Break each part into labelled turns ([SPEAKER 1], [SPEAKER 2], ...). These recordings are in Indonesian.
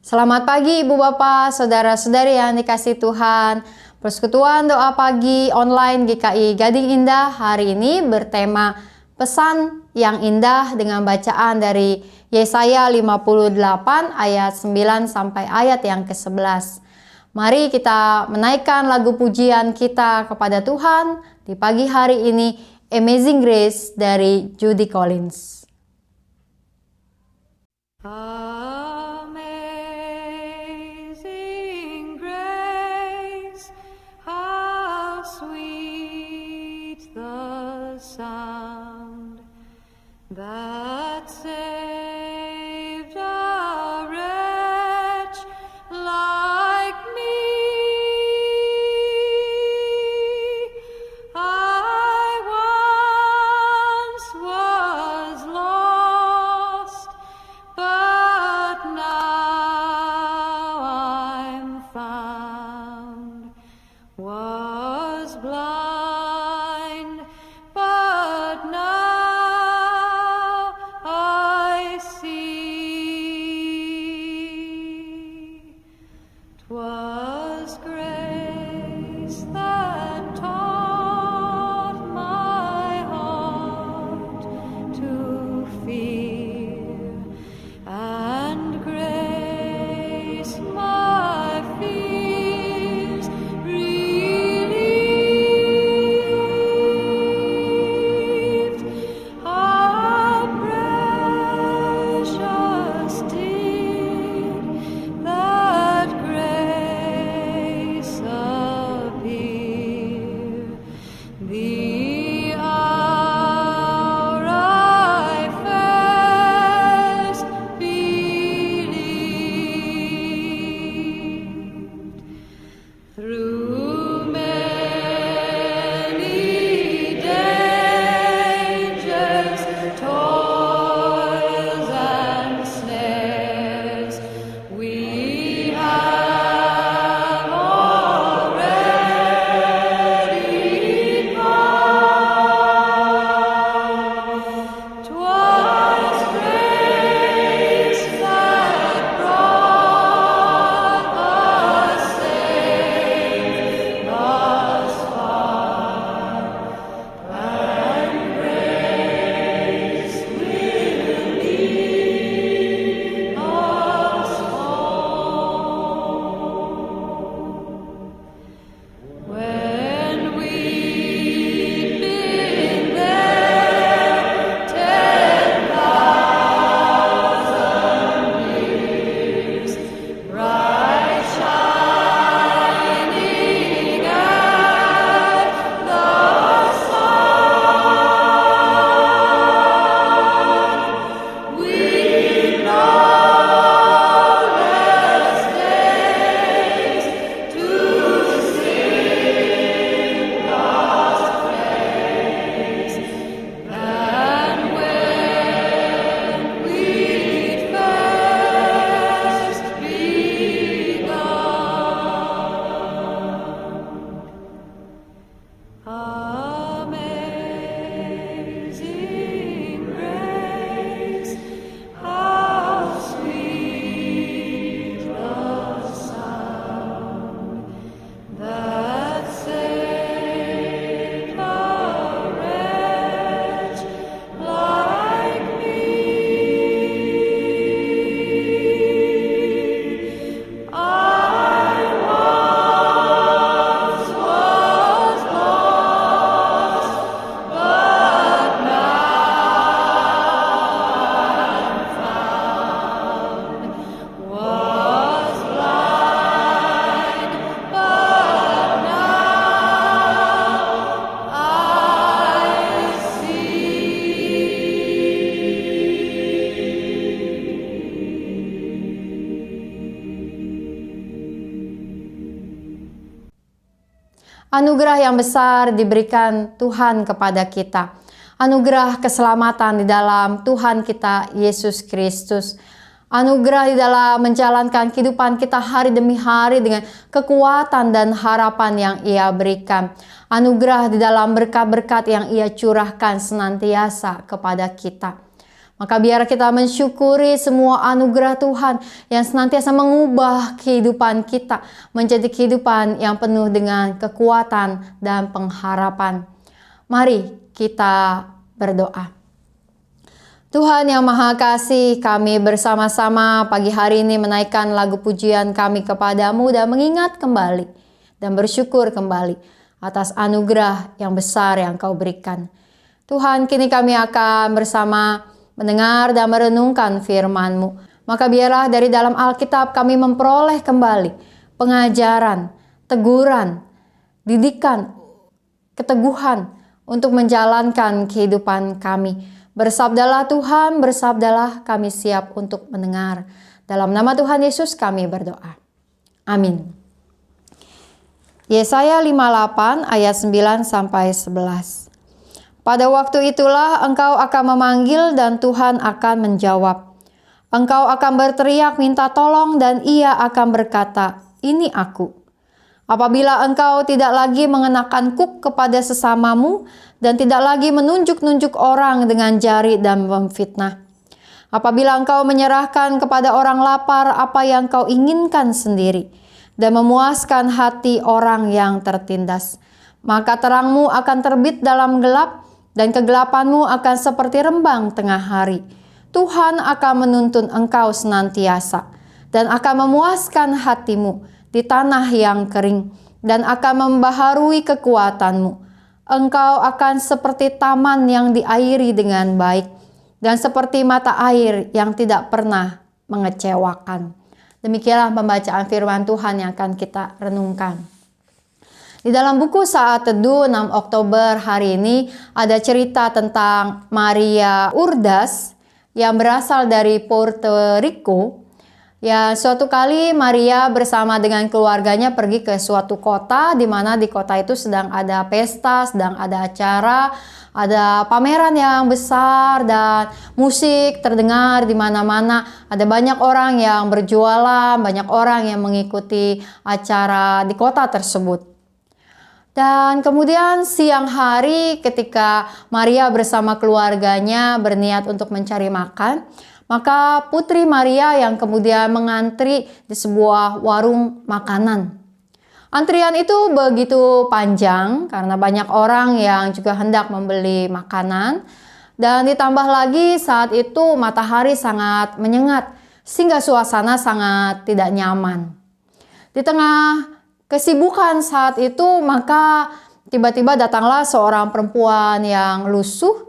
[SPEAKER 1] Selamat pagi Ibu Bapak, Saudara-saudari yang dikasihi Tuhan. Persekutuan doa pagi online GKI Gading Indah hari ini bertema pesan yang indah dengan bacaan dari Yesaya 58 ayat 9 sampai ayat yang ke-11. Mari kita menaikkan lagu pujian kita kepada Tuhan di pagi hari ini, Amazing Grace dari Judy Collins.
[SPEAKER 2] Amazing grace, how sweet the sound that saved a wretch like me. I once was lost, but now I'm found. Was blind, but now I see. 'Twas grace that taught my heart to fear, and grace my fears relieved. How precious did that grace appear, the hour I first believed. Through many dangers, toils, and snares, we have already come. 'Twas grace that brought us safe thus far, and grace will lead us home. When we've been there 10,000 years, bright shining as the sun, we've numberless days to sing God's praise. And when we'd first begun, amazing grace, how sweet the sound that saved a wretch like me. I once was lost, but now I'm found. Was blind, but now I
[SPEAKER 1] Anugerah yang besar diberikan Tuhan kepada kita. Anugerah keselamatan di dalam Tuhan kita Yesus Kristus. Anugerah di dalam menjalankan kehidupan kita hari demi hari dengan kekuatan dan harapan yang Ia berikan. Anugerah di dalam berkat-berkat yang Ia curahkan senantiasa kepada kita. Maka biar kita mensyukuri semua anugerah Tuhan yang senantiasa mengubah kehidupan kita menjadi kehidupan yang penuh dengan kekuatan dan pengharapan. Mari kita berdoa. Tuhan yang Maha Kasih, kami bersama-sama pagi hari ini menaikkan lagu pujian kami kepadamu dan mengingat kembali dan bersyukur kembali atas anugerah yang besar yang Kau berikan. Tuhan, kini kami akan bersama mendengar dan merenungkan firman-Mu. Maka biarlah dari dalam Alkitab kami memperoleh kembali pengajaran, teguran, didikan, keteguhan untuk menjalankan kehidupan kami. Bersabdalah Tuhan, bersabdalah, kami siap untuk mendengar. Dalam nama Tuhan Yesus kami berdoa. Amin. Yesaya 58 ayat 9-11. Pada waktu itulah engkau akan memanggil dan Tuhan akan menjawab. Engkau akan berteriak minta tolong dan Ia akan berkata, ini aku. Apabila engkau tidak lagi mengenakan kuk kepada sesamamu dan tidak lagi menunjuk-nunjuk orang dengan jari dan memfitnah. Apabila engkau menyerahkan kepada orang lapar apa yang kau inginkan sendiri dan memuaskan hati orang yang tertindas, maka terangmu akan terbit dalam gelap dan kegelapanmu akan seperti rembang tengah hari. Tuhan akan menuntun engkau senantiasa dan akan memuaskan hatimu di tanah yang kering dan akan membaharui kekuatanmu. Engkau akan seperti taman yang diairi dengan baik dan seperti mata air yang tidak pernah mengecewakan. Demikianlah pembacaan firman Tuhan yang akan kita renungkan. Di dalam buku Saat Teduh 6 Oktober hari ini ada cerita tentang Maria Urdas yang berasal dari Puerto Rico. Ya, suatu kali Maria bersama dengan keluarganya pergi ke suatu kota di mana di kota itu sedang ada pesta, sedang ada acara, ada pameran yang besar dan musik terdengar di mana-mana. Ada banyak orang yang berjualan, banyak orang yang mengikuti acara di kota tersebut. Dan kemudian siang hari ketika Maria bersama keluarganya berniat untuk mencari makan, maka putri Maria yang kemudian mengantri di sebuah warung makanan. Antrian itu begitu panjang karena banyak orang yang juga hendak membeli makanan. Dan ditambah lagi saat itu matahari sangat menyengat sehingga suasana sangat tidak nyaman. Di tengah kesibukan saat itu, maka tiba-tiba datanglah seorang perempuan yang lusuh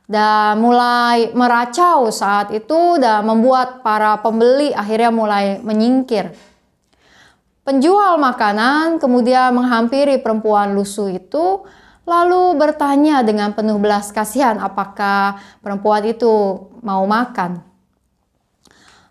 [SPEAKER 1] dan mulai meracau saat itu dan membuat para pembeli akhirnya mulai menyingkir. Penjual makanan kemudian menghampiri perempuan lusuh itu lalu bertanya dengan penuh belas kasihan apakah perempuan itu mau makan.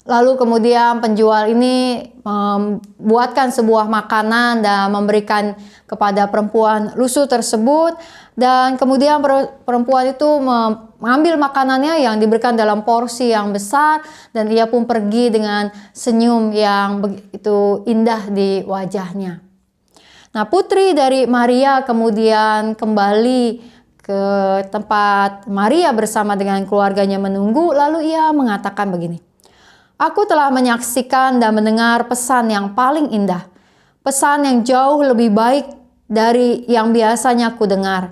[SPEAKER 1] Lalu kemudian penjual ini membuatkan sebuah makanan dan memberikan kepada perempuan lusuh tersebut. Dan kemudian perempuan itu mengambil makanannya yang diberikan dalam porsi yang besar. Dan ia pun pergi dengan senyum yang begitu indah di wajahnya. Nah, putri dari Maria kemudian kembali ke tempat Maria bersama dengan keluarganya menunggu. Lalu ia mengatakan begini. Aku telah menyaksikan dan mendengar pesan yang paling indah. Pesan yang jauh lebih baik dari yang biasanya ku dengar.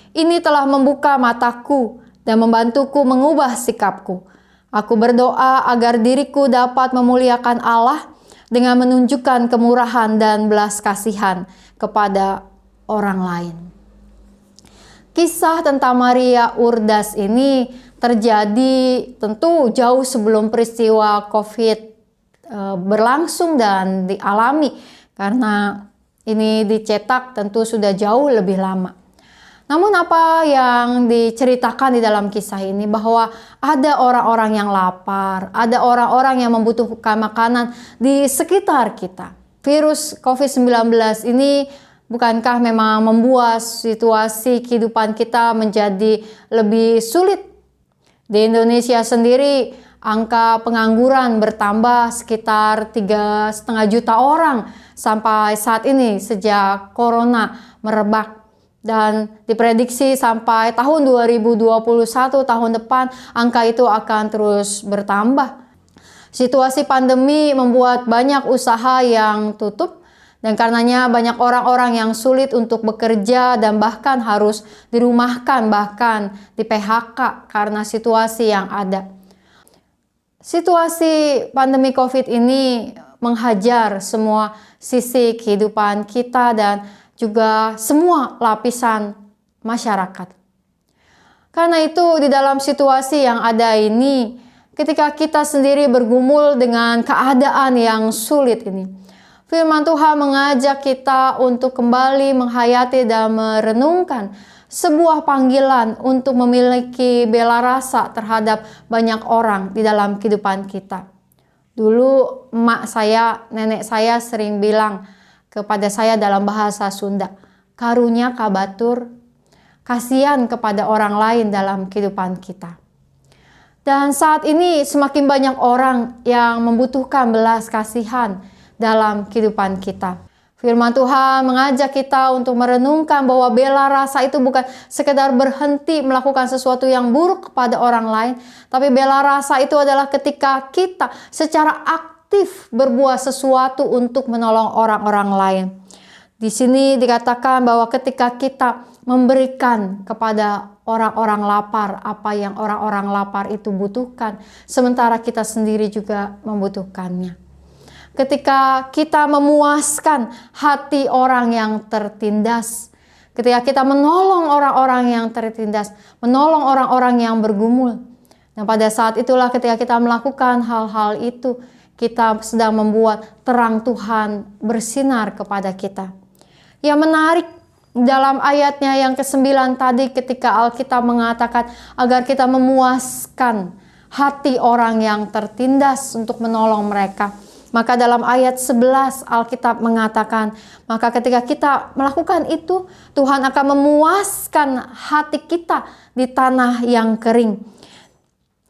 [SPEAKER 1] Ini telah membuka mataku dan membantuku mengubah sikapku. Aku berdoa agar diriku dapat memuliakan Allah dengan menunjukkan kemurahan dan belas kasihan kepada orang lain. Kisah tentang Maria Urdas ini terjadi tentu jauh sebelum peristiwa COVID berlangsung dan dialami, karena ini dicetak tentu sudah jauh lebih lama. Namun apa yang diceritakan di dalam kisah ini bahwa ada orang-orang yang lapar, ada orang-orang yang membutuhkan makanan di sekitar kita. Virus COVID-19 ini bukankah memang membuat situasi kehidupan kita menjadi lebih sulit? Di Indonesia sendiri, angka pengangguran bertambah sekitar 3,5 juta orang sampai saat ini sejak corona merebak. Dan diprediksi sampai tahun 2021, tahun depan, angka itu akan terus bertambah. Situasi pandemi membuat banyak usaha yang tutup, dan karenanya banyak orang-orang yang sulit untuk bekerja dan bahkan harus dirumahkan, bahkan di PHK karena situasi yang ada. Situasi pandemi COVID ini menghajar semua sisi kehidupan kita dan juga semua lapisan masyarakat. Karena itu di dalam situasi yang ada ini, ketika kita sendiri bergumul dengan keadaan yang sulit ini, firman Tuhan mengajak kita untuk kembali menghayati dan merenungkan sebuah panggilan untuk memiliki bela rasa terhadap banyak orang di dalam kehidupan kita. Dulu emak saya, nenek saya sering bilang kepada saya dalam bahasa Sunda, karunya kabatur, kasihan kepada orang lain dalam kehidupan kita. Dan saat ini semakin banyak orang yang membutuhkan belas kasihan dalam kehidupan kita. Firman Tuhan mengajak kita untuk merenungkan bahwa bela rasa itu bukan sekedar berhenti melakukan sesuatu yang buruk kepada orang lain, tapi bela rasa itu adalah ketika kita secara aktif berbuat sesuatu untuk menolong orang-orang lain. Di sini dikatakan bahwa ketika kita memberikan kepada orang-orang lapar apa yang orang-orang lapar itu butuhkan, sementara kita sendiri juga membutuhkannya. Ketika kita memuaskan hati orang yang tertindas, ketika kita menolong orang-orang yang tertindas, menolong orang-orang yang bergumul, dan pada saat itulah ketika kita melakukan hal-hal itu, kita sedang membuat terang Tuhan bersinar kepada kita. Yang menarik dalam ayatnya yang ke-9 tadi, ketika Alkitab mengatakan agar kita memuaskan hati orang yang tertindas untuk menolong mereka. Maka dalam ayat 11 Alkitab mengatakan, maka ketika kita melakukan itu, Tuhan akan memuaskan hati kita di tanah yang kering.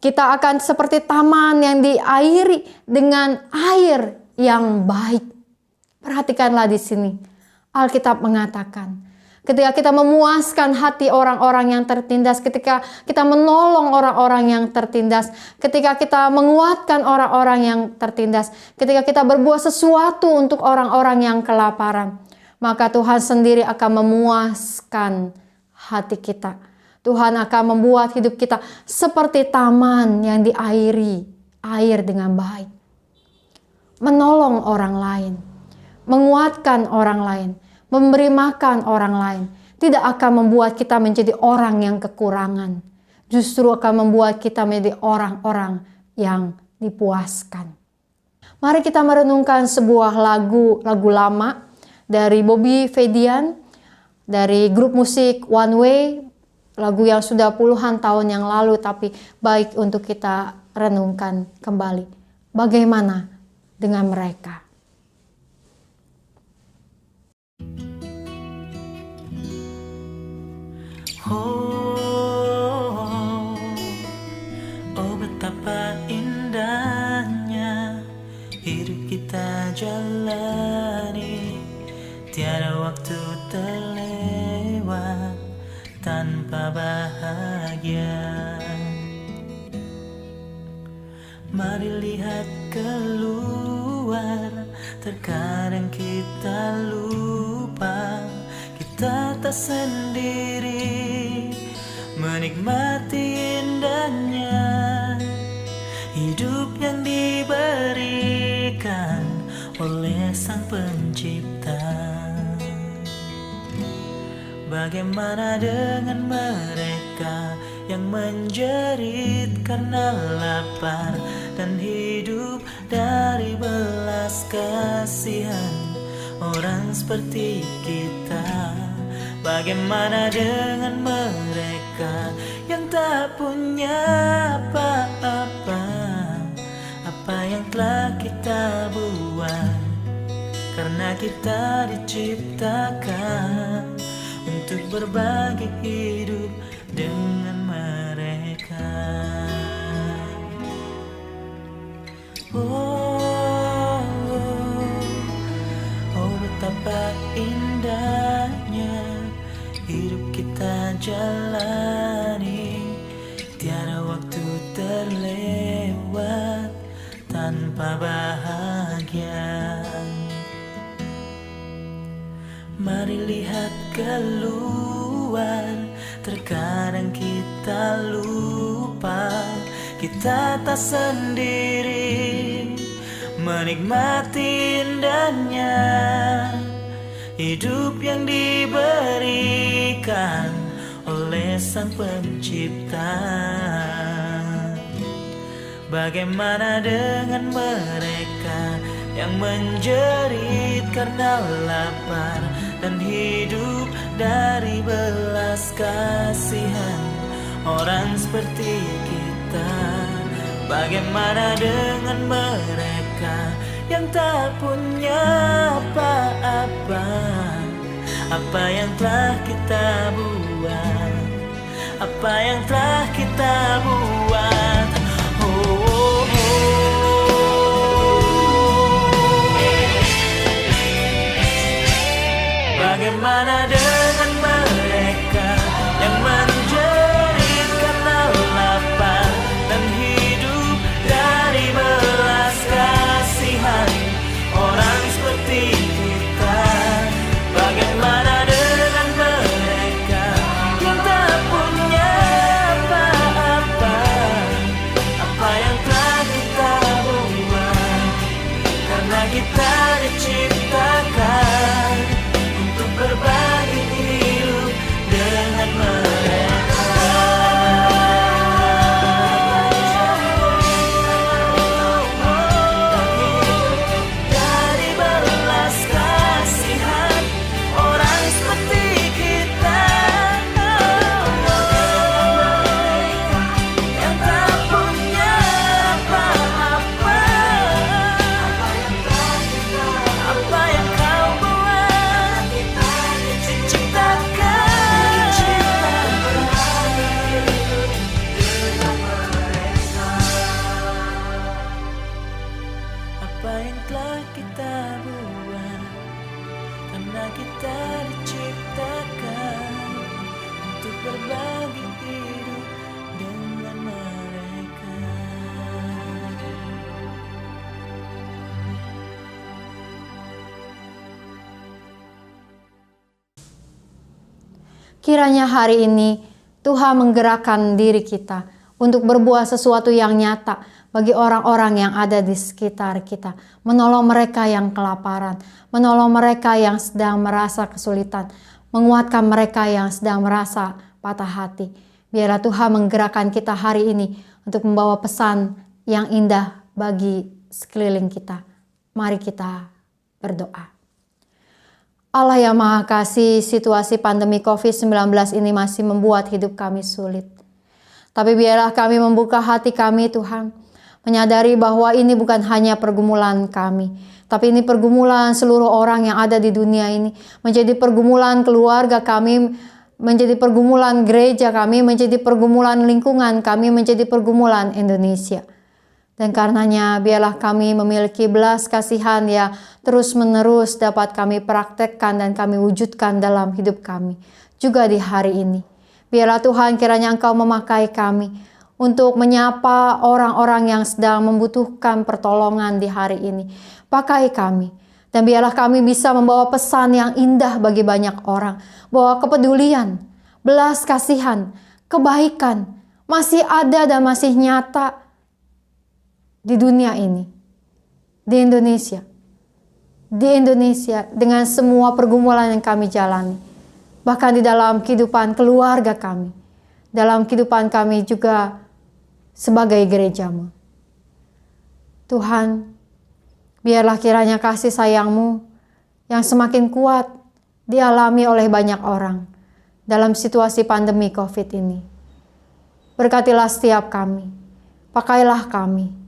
[SPEAKER 1] Kita akan seperti taman yang diairi dengan air yang baik. Perhatikanlah di sini. Alkitab mengatakan, ketika kita memuaskan hati orang-orang yang tertindas, ketika kita menolong orang-orang yang tertindas, ketika kita menguatkan orang-orang yang tertindas, ketika kita berbuat sesuatu untuk orang-orang yang kelaparan, maka Tuhan sendiri akan memuaskan hati kita. Tuhan akan membuat hidup kita seperti taman yang diairi air dengan baik. Menolong orang lain, menguatkan orang lain, memberi makan orang lain, tidak akan membuat kita menjadi orang yang kekurangan. Justru akan membuat kita menjadi orang-orang yang dipuaskan. Mari kita merenungkan sebuah lagu lama dari Bobby Fedian, dari grup musik One Way, lagu yang sudah puluhan tahun yang lalu, tapi baik untuk kita renungkan kembali. Bagaimana dengan mereka?
[SPEAKER 3] Oh betapa indahnya hidup kita jalani, tiada waktu terlewat tanpa bahagia. Mari lihat keluar, terkadang kita lupa kita tak sendiri, menikmati indahnya hidup yang diberikan oleh Sang Pencipta. Bagaimana dengan mereka yang menjerit karena lapar dan hidup dari belas kasihan orang seperti kita? Bagaimana dengan mereka yang tak punya apa-apa, apa yang telah kita buat, karena kita diciptakan untuk berbagi hidup dengan mereka. Oh, betapa indahnya hidup keluar. Terkadang kita lupa, kita tak sendiri, menikmati indahnya hidup yang diberikan oleh Sang Pencipta. Bagaimana dengan mereka yang menjerit karena lapar dan hidup dari belas kasihan orang seperti kita? Bagaimana dengan mereka yang tak punya apa-apa? Apa yang telah kita buat? Apa yang telah kita buat? Oh, oh, oh. Bagaimana dengan mereka yang menjerit karena lapar dan hidup dari belas kasihan orang seperti kita? Bagaimana dengan mereka yang tak punya apa-apa? Apa yang telah kita buat? Karena kita diciptakan untuk berbagi hidup dengan mereka. Dari belas kasihan orang seperti kita, yang tak punya apa-apa. Apa yang kau buat? Apa yang telah kita buat? Karena kita diciptakan untuk berbagi hidup dengan mereka.
[SPEAKER 1] Kiranya hari ini Tuhan menggerakkan diri kita untuk berbuat sesuatu yang nyata bagi orang-orang yang ada di sekitar kita. Menolong mereka yang kelaparan, menolong mereka yang sedang merasa kesulitan, menguatkan mereka yang sedang merasa patah hati. Biarlah Tuhan menggerakkan kita hari ini untuk membawa pesan yang indah bagi sekeliling kita. Mari kita berdoa. Allah yang Maha Kasih, situasi pandemi COVID-19 ini masih membuat hidup kami sulit. Tapi biarlah kami membuka hati kami Tuhan, menyadari bahwa ini bukan hanya pergumulan kami, tapi ini pergumulan seluruh orang yang ada di dunia ini, menjadi pergumulan keluarga kami, menjadi pergumulan gereja kami, menjadi pergumulan lingkungan kami, menjadi pergumulan Indonesia. Dan karenanya biarlah kami memiliki belas kasihan ya terus-menerus dapat kami praktekkan dan kami wujudkan dalam hidup kami. Juga di hari ini. Biarlah Tuhan kiranya Engkau memakai kami untuk menyapa orang-orang yang sedang membutuhkan pertolongan di hari ini. Pakai kami. Dan biarlah kami bisa membawa pesan yang indah bagi banyak orang. Bahwa kepedulian, belas kasihan, kebaikan masih ada dan masih nyata di dunia ini, di Indonesia dengan semua pergumulan yang kami jalani, bahkan di dalam kehidupan keluarga kami, dalam kehidupan kami juga sebagai gereja-Mu. Tuhan, biarlah kiranya kasih sayang-Mu yang semakin kuat dialami oleh banyak orang dalam situasi pandemi COVID ini. Berkatilah setiap kami, pakailah kami.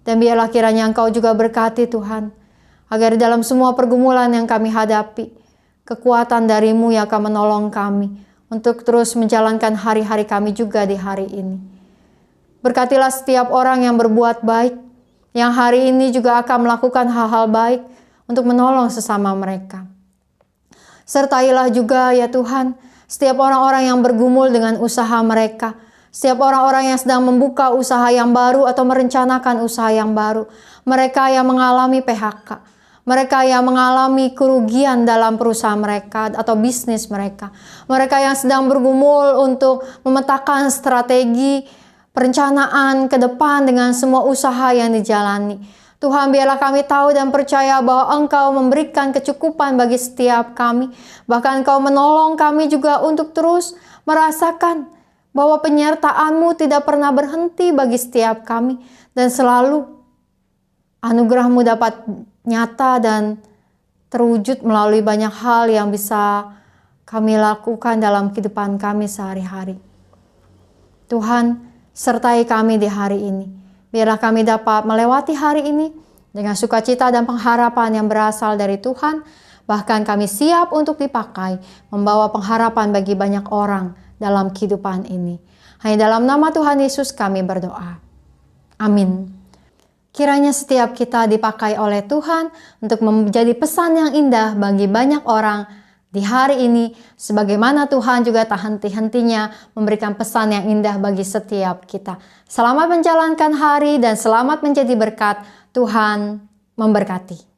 [SPEAKER 1] Dan biarlah kiranya Engkau juga berkati Tuhan, agar dalam semua pergumulan yang kami hadapi, kekuatan dari-Mu yang akan menolong kami untuk terus menjalankan hari-hari kami juga di hari ini. Berkatilah setiap orang yang berbuat baik, yang hari ini juga akan melakukan hal-hal baik untuk menolong sesama mereka. Sertailah juga ya Tuhan, setiap orang-orang yang bergumul dengan usaha mereka, setiap orang-orang yang sedang membuka usaha yang baru atau merencanakan usaha yang baru. Mereka yang mengalami PHK. mereka yang mengalami kerugian dalam perusahaan mereka atau bisnis mereka, mereka yang sedang bergumul untuk memetakan strategi perencanaan ke depan dengan semua usaha yang dijalani. Tuhan, biarlah kami tahu dan percaya bahwa Engkau memberikan kecukupan bagi setiap kami. Bahkan Engkau menolong kami juga untuk terus merasakan bahwa penyertaan-Mu tidak pernah berhenti bagi setiap kami. Dan selalu anugerah-Mu dapat nyata dan terwujud melalui banyak hal yang bisa kami lakukan dalam kehidupan kami sehari-hari. Tuhan, sertai kami di hari ini. Biarlah kami dapat melewati hari ini dengan sukacita dan pengharapan yang berasal dari Tuhan. Bahkan kami siap untuk dipakai membawa pengharapan bagi banyak orang dalam kehidupan ini. Hanya dalam nama Tuhan Yesus kami berdoa. Amin. Kiranya setiap kita dipakai oleh Tuhan untuk menjadi pesan yang indah bagi banyak orang di hari ini, sebagaimana Tuhan juga tak henti-hentinya memberikan pesan yang indah bagi setiap kita. Selamat menjalankan hari dan selamat menjadi berkat. Tuhan memberkati.